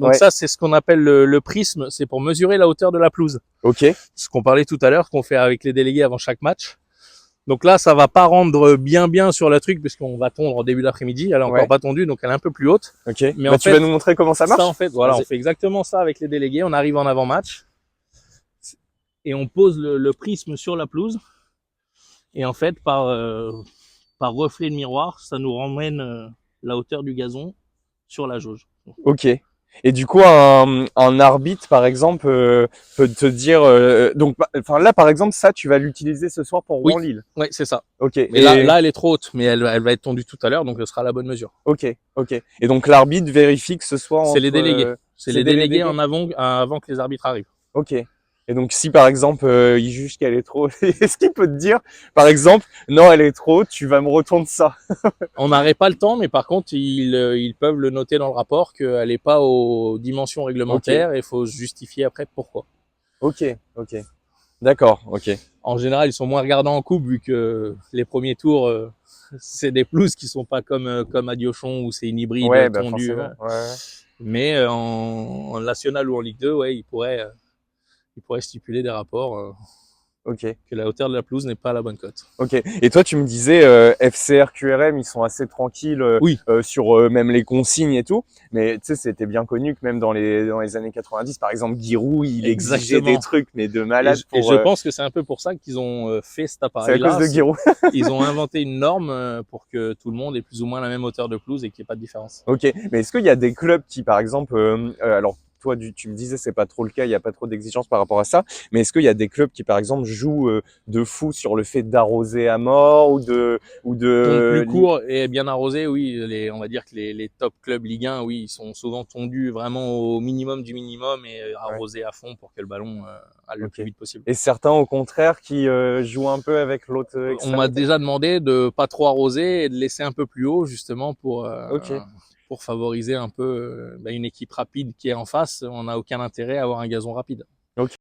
Donc Ouais. ça, c'est ce qu'on appelle le prisme. C'est pour mesurer la hauteur de la pelouse. Ok. Ce qu'on parlait tout à l'heure, qu'on fait avec les délégués avant chaque match. Donc là, ça va pas rendre bien sur la truc, puisqu'on va tondre au début d'après-midi. Elle est encore Ouais. pas tondue, donc elle est un peu plus haute. Ok. Mais Bah, en tu fait, vas nous montrer comment ça marche? en fait, voilà, on Vas-y. fait exactement ça avec les délégués. On arrive en avant-match et on pose le prisme sur la pelouse. Et en fait, par reflet de miroir, ça nous ramène la hauteur du gazon sur la jauge. Ok. Et du coup, un arbitre, par exemple, peut te dire, donc, enfin là, par exemple, ça, tu vas l'utiliser ce soir pour Oui, Rouen-Lille. ouais, c'est ça. Ok. Mais là, elle est trop haute, mais elle va être tondue tout à l'heure, donc ce sera la bonne mesure. Ok. Ok. Et donc l'arbitre vérifie que ce soit C'est les entre, délégués. C'est c'est les des délégués délégués. en avant que les arbitres arrivent. Ok. Et donc si par exemple il juge qu'elle est trop, est-ce qu'il peut te dire, par exemple, non, elle est trop haute, tu vas me retourner ça. On n'aurait pas le temps, mais par contre, ils peuvent le noter dans le rapport qu'elle n'est pas aux dimensions réglementaires et il faut justifier après pourquoi. Ok. Ok. D'accord. Ok. En général, ils sont moins regardants en coupe vu que les premiers tours, c'est des pelouses qui sont pas comme à Diochon où c'est une Ouais, hybride bah tondue. forcément. Ouais. Mais en national ou en Ligue 2, ouais, ils pourraient stipuler des rapports Ok. que la hauteur de la pelouse n'est pas à la bonne cote. Ok. Et toi, tu me disais FCR, QRM, ils sont assez tranquilles Oui, sur même les consignes et tout. Mais tu sais, c'était bien connu que même dans les années 90, par exemple, Giroud, il exigeait des exactement. trucs, mais de Et malade je, et pour. je pense que c'est un peu pour ça qu'ils ont fait cet C'est à cause appareil-là. de Giroud. Ils ont inventé une norme pour que tout le monde ait plus ou moins la même hauteur de pelouse et qu'il n'y ait pas de différence. Ok, mais est-ce qu'il y a des clubs qui, par exemple, alors toi, tu me disais c'est pas trop le cas, il n'y a pas trop d'exigences par rapport à ça, mais est-ce qu'il y a des clubs qui, par exemple, jouent de fou sur le fait d'arroser à mort ou Tonde plus de court et bien arrosé, oui. On va dire que les top clubs Ligue 1, oui, ils sont souvent tondus vraiment au minimum du minimum et Ouais, arrosés à fond pour que le ballon aille le ok. plus vite possible. Et certains, au contraire, qui jouent un peu avec l'autre On m'a extrémité. déjà demandé de pas trop arroser et de laisser un peu plus haut justement Ok, pour favoriser un peu une équipe rapide qui est en face. On n'a aucun intérêt à avoir un gazon rapide.